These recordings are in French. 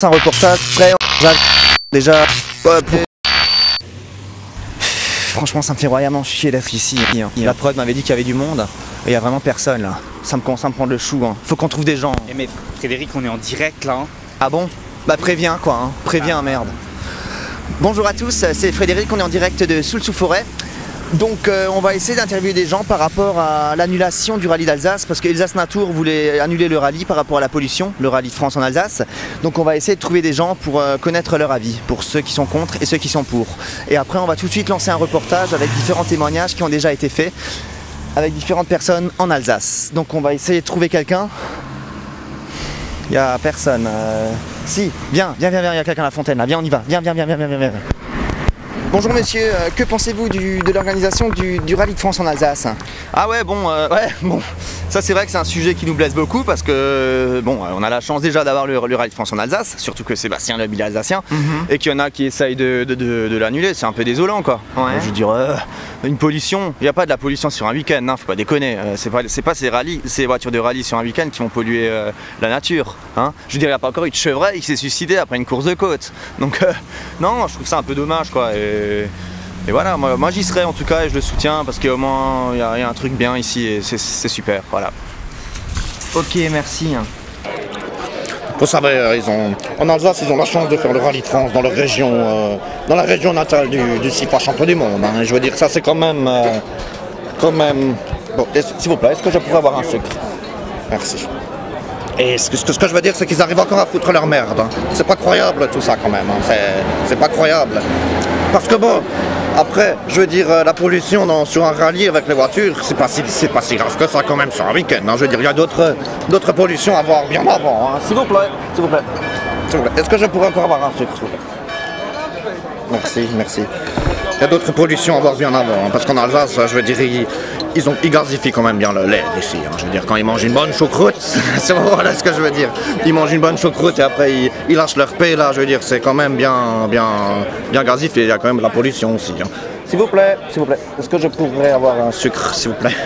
Un reportage prêt, déjà. Franchement, ça me fait royalement chier d'être ici. La prod m'avait dit qu'il y avait du monde et il n'y a vraiment personne là. Ça me commence à me prendre le chou. Hein. Faut qu'on trouve des gens. Mais Frédéric, on est en direct là. Hein. Ah bon? Bah préviens quoi, hein. Préviens, merde. Bonjour à tous, c'est Frédéric, on est en direct de Soultz-sous-Forêt. Donc on va essayer d'interviewer des gens par rapport à l'annulation du rallye d'Alsace parce que Alsace Natour voulait annuler le rallye par rapport à la pollution, le rallye de France en Alsace. Donc on va essayer de trouver des gens pour connaître leur avis, pour ceux qui sont contre et ceux qui sont pour. Et après on va tout de suite lancer un reportage avec différents témoignages qui ont déjà été faits avec différentes personnes en Alsace. Donc on va essayer de trouver quelqu'un. Il n'y a personne. Si, viens, il y a quelqu'un à la fontaine là, viens on y va, viens. Bonjour monsieur, que pensez-vous de l'organisation du rallye de France en Alsace? Ah ouais bon, ça c'est vrai que c'est un sujet qui nous blesse beaucoup parce que bon, on a la chance déjà d'avoir le rallye de France en Alsace, surtout que Sébastien le est alsacien, et qu'il y en a qui essayent de l'annuler, c'est un peu désolant quoi. Ouais. Je veux dire, une pollution, il n'y a pas de la pollution sur un week-end, hein, faut pas déconner, c'est pas ces voitures de rallye sur un week-end qui vont polluer la nature. Hein. Je veux dire, il n'y a pas encore eu de chevreuil qui s'est suicidé après une course de côte, donc non, je trouve ça un peu dommage quoi. Et voilà, moi j'y serai en tout cas et je le soutiens parce qu'au moins il y a un truc bien ici et c'est super, voilà. Ok, merci. Vous savez, en Alsace, ils ont la chance de faire le rallye de France dans leur région, dans la région natale du 6 fois champion du monde. Hein. Je veux dire, ça c'est quand même... Bon, s'il vous plaît, est-ce que je pourrais avoir un sucre? Merci. Et ce que je veux dire, c'est qu'ils arrivent encore à foutre leur merde. Hein. C'est pas croyable tout ça quand même, hein. C'est pas croyable. Parce que bon, après, je veux dire, la pollution sur un rallye avec les voitures, c'est pas si grave que ça quand même sur un week-end. Hein. Je veux dire, il y a d'autres pollutions à voir bien avant. Hein. S'il vous plaît. Est-ce que je pourrais encore avoir un sucre, s'il vous plaît? Merci. Il y a d'autres pollutions à voir bien avant, hein, parce qu'en Alsace, je veux dire, ils gazifient quand même bien le lait ici. Hein. Je veux dire, quand ils mangent une bonne choucroute, c'est voilà ce que je veux dire. Ils mangent une bonne choucroute et après ils lâchent leur paix, là, je veux dire, c'est quand même bien gazifié. Il y a quand même de la pollution aussi. Hein. S'il vous plaît, est-ce que je pourrais avoir un sucre, s'il vous plaît?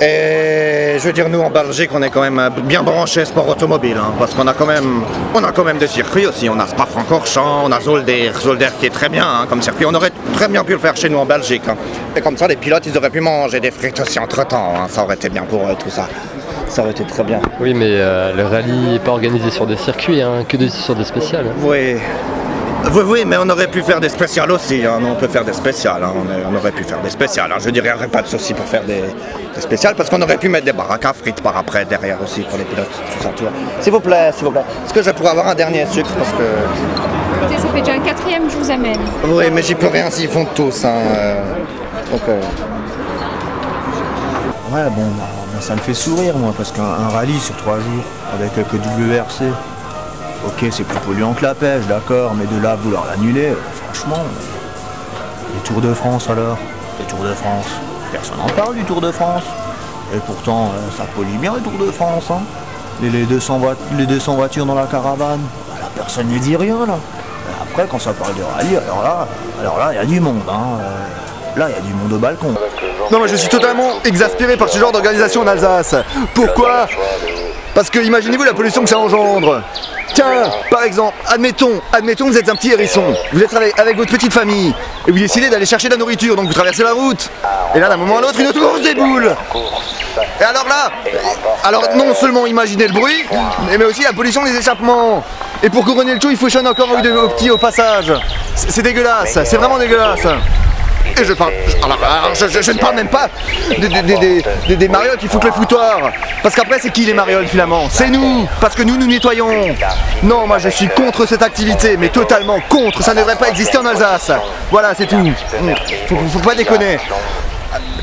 Et je veux dire, nous en Belgique, on est quand même bien branché sport automobile, hein, parce qu'on a quand même des circuits aussi. On a Spa-Francorchamps, on a Zolder qui est très bien hein, comme circuit. On aurait très bien pu le faire chez nous en Belgique. Hein. Et comme ça, les pilotes, ils auraient pu manger des frites aussi entre-temps. Hein. Ça aurait été bien pour eux, tout ça. Ça aurait été très bien. Oui, mais le rallye n'est pas organisé sur des circuits, hein, que sur des spéciales. Hein. Oui, mais on aurait pu faire des spéciales aussi, hein. On peut faire des spéciales, hein. On aurait pu faire des spéciales, hein. Je dirais, il n'y aurait pas de souci pour faire des spéciales, parce qu'on aurait pu mettre des baraques à frites par après, derrière aussi, pour les pilotes, tout ça, tu vois. S'il vous plaît, est-ce que je pourrais avoir un dernier sucre, parce que... Écoutez, ça fait déjà un 4e que je vous amène. Oui, mais j'y peux rien s'ils font tous, hein. Donc... Ouais, bon, ça me fait sourire, moi, parce qu'un rallye sur 3 jours, avec quelques WRC... Ok, c'est plus polluant que la pêche, d'accord, mais de là à vouloir l'annuler, franchement... Les Tours de France alors? Les Tours de France, personne n'en parle du Tour de France. Et pourtant, ça pollue bien le Tour de France, hein. Les 200 voitures dans la caravane, bah, là, personne ne dit rien, là. Après, quand ça parle de rallye, alors là, il y a du monde, hein. Là, il y a du monde au balcon. Non, mais je suis totalement exaspéré par ce genre d'organisation en Alsace. Pourquoi? Parce que imaginez-vous la pollution que ça engendre. Tiens, par exemple, admettons que vous êtes un petit hérisson, vous êtes avec votre petite famille, et vous décidez d'aller chercher de la nourriture, donc vous traversez la route, et là d'un moment à l'autre une course déboule. Et alors non seulement imaginez le bruit, mais aussi la pollution des échappements. Et pour couronner le tout, il faut chaîner encore un ou deux au passage. C'est dégueulasse, c'est vraiment dégueulasse. Et je ne parle même pas des marioles qui foutent le foutoir. Parce qu'après, c'est qui les marioles finalement? C'est nous, parce que nous nettoyons. Non, moi je suis contre cette activité, mais totalement contre. Ça ne devrait pas exister en Alsace. Voilà, c'est tout. Faut pas déconner.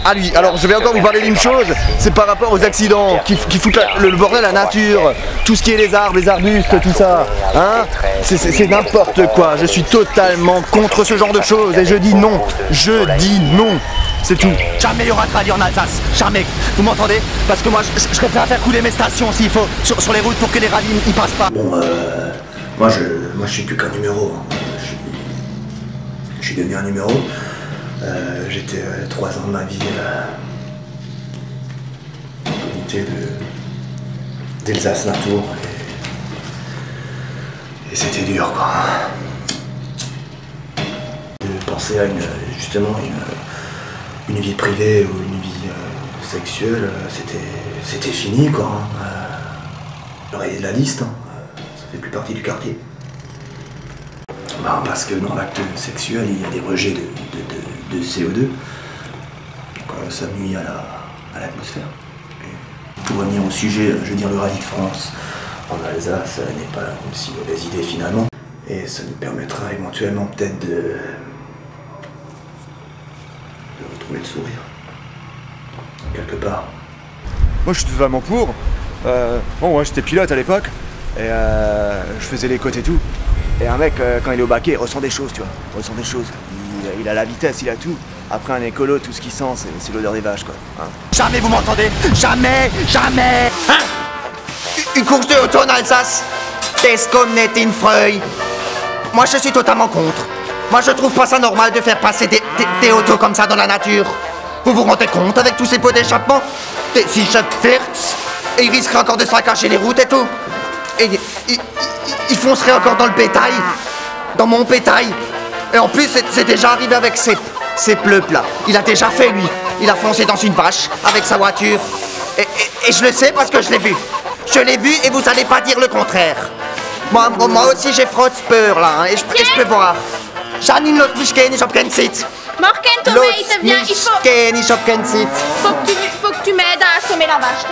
Ah lui, alors je vais encore vous parler d'une chose, c'est par rapport aux accidents qui foutent le bordel à la nature, tout ce qui est les arbres, les arbustes, tout ça, hein, c'est n'importe quoi, je suis totalement contre ce genre de choses et je dis non, c'est tout. Jamais il y aura de rallye en Alsace, jamais, vous m'entendez? Parce que moi je serais prêt à faire couler mes stations s'il faut, sur les routes pour que les rallyes n'y passent pas. Bon, moi je suis plus qu'un numéro, hein. Je suis devenu un numéro. J'étais 3 ans de ma vie au comité d'Alsace Natour. Et c'était dur, quoi. De penser à une vie privée ou une vie sexuelle, c'était fini, quoi. Le rayé de la liste, hein. Ça fait plus partie du quartier. Parce que dans l'acte sexuel, il y a des rejets de CO2. Donc, ça nuit à l'atmosphère. Pour revenir au sujet, je veux dire, le rallye de France en Alsace n'est pas une si mauvaise idée finalement. Et ça nous permettra éventuellement peut-être de retrouver le sourire. Quelque part. Moi je suis totalement pour. Bon, moi j'étais pilote à l'époque et je faisais les côtes et tout. Et un mec, quand il est au baquet, il ressent des choses, tu vois. Il ressent des choses. Il a la vitesse, il a tout. Après un écolo, tout ce qu'il sent, c'est l'odeur des vaches, quoi. Hein. Jamais vous m'entendez? Jamais, jamais. Hein? Une course de auto en Alsace, das kommt nicht in Freude. Moi je suis totalement contre. Moi je trouve pas ça normal de faire passer des autos comme ça dans la nature. Vous vous rendez compte avec tous ces pots d'échappement? Si je firts, et ils risqueraient encore de se raccacher les routes et tout. Et ils fonceraient encore dans le bétail. Dans mon bétail. Et en plus c'est déjà arrivé avec ces pleupes là. Il a déjà fait lui. Il a foncé dans une vache avec sa voiture. Et je le sais parce que je l'ai vu. Je l'ai vu et vous allez pas dire le contraire. Moi aussi j'ai frotte peur là, hein, et je peux voir. Janine, lass mich gehen, ich hab keinen Sitz. Morken, Tomate, viens, il faut Ich hab keinen Sitz. que tu m'aides à assommer la vache.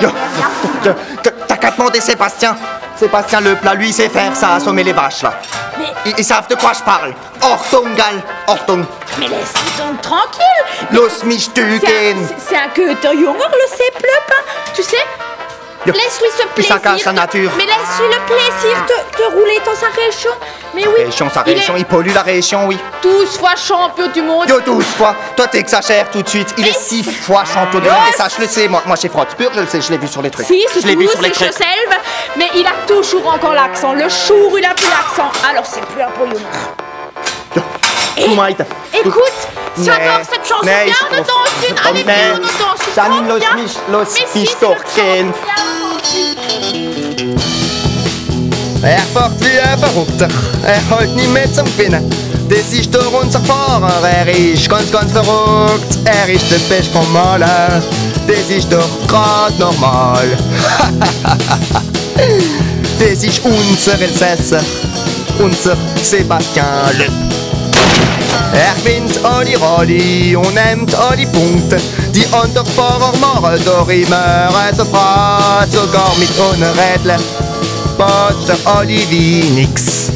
T'as qu'à demander Sébastien. Sébastien le plat, lui, il sait faire ça, assommer les vaches là. Mais... Ils savent de quoi je parle. Ortung, gal, Ortung. Mais laisse-le donc tranquille. Los mich tügen. C'est un guter Junge, le Seplep, hein. Tu sais. Laisse-lui ce plaisir. Ça cache la nature. Mais laisse-lui le plaisir de rouler dans sa région. Mais oui. Sa région, il pollue la région, oui. 12 fois champion du monde. Yo, 12 fois. Toi, t'exagères tout de suite. Il est 6 fois champion du monde. Et ça, je le sais. Moi, j'ai frotte pur, je le sais. Je l'ai vu sur les trucs. Si, je l'ai vu sur les trucs. Mais il a toujours encore l'accent. Le jour, il a plus l'accent. Alors, c'est plus un peu Écoute, si encore cette chanson bien de danser, allez bien, on danse. Janine, los mich torken. Fort wie ein Verrückter, halt nicht mehr zum Gewinnen. Das ist doch unser Fahrer, ist ganz verrückt. Ist der Beste vom Maler, das ist doch grad normal. Das ist unser Elsässer, unser Sebastian Löb. Gewinnt alle Rallye und nimmt alle Punkte. Die anderen Fahrer machen doch immer so Fahrt, sogar mit ohne Rädle. Passt doch alle wie nix.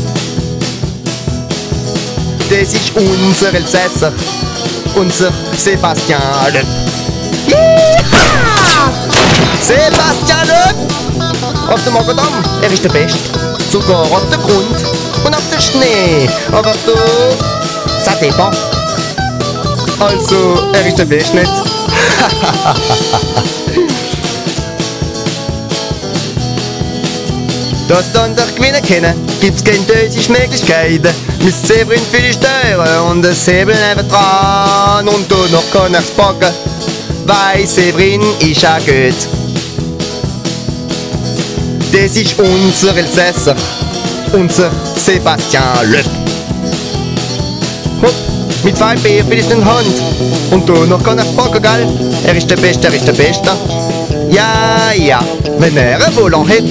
Das ist unser Elsässer, unser Sebastian Löb. Sebastian Löb! Auf dem Magadan, ist der Beste. Sogar auf der Grund und auf der Schnee. Aber du, ça dépend. Also, ist der Beste nicht. Dass dann doch gewinnen können, gibt's keine deutsche Möglichkeiten. Mit Zebrin für die Steuern und ein Säbel nebendran. Und du noch kann ich's packen, weil Zebrin ist auch gut. Das ist unser Elsässer, unser Sebastian Löb. Hopp, mit 5 Bier für in Hand. Und du noch kann ich's packen, gell? Ist der Beste, ist der Beste. Ja, wenn ein Volant hat,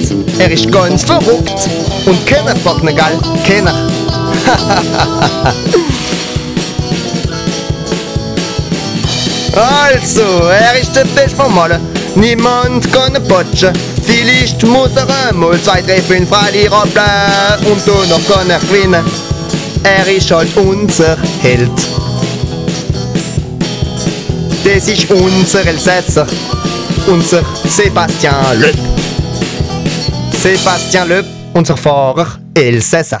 ist ganz verrückt. Und keiner packt ihn, gell? Keiner. Also, ist der Beste vom Allen. Niemand kann ihn patschen. Vielleicht muss einmal 2 Treffer in Freilich rappeln. Und du noch kann gewinnen. Ist halt unser Held. Das ist unser Elsässer, unser Sebastian Löb. Sebastian Löb, unser Fahrer Elsässer.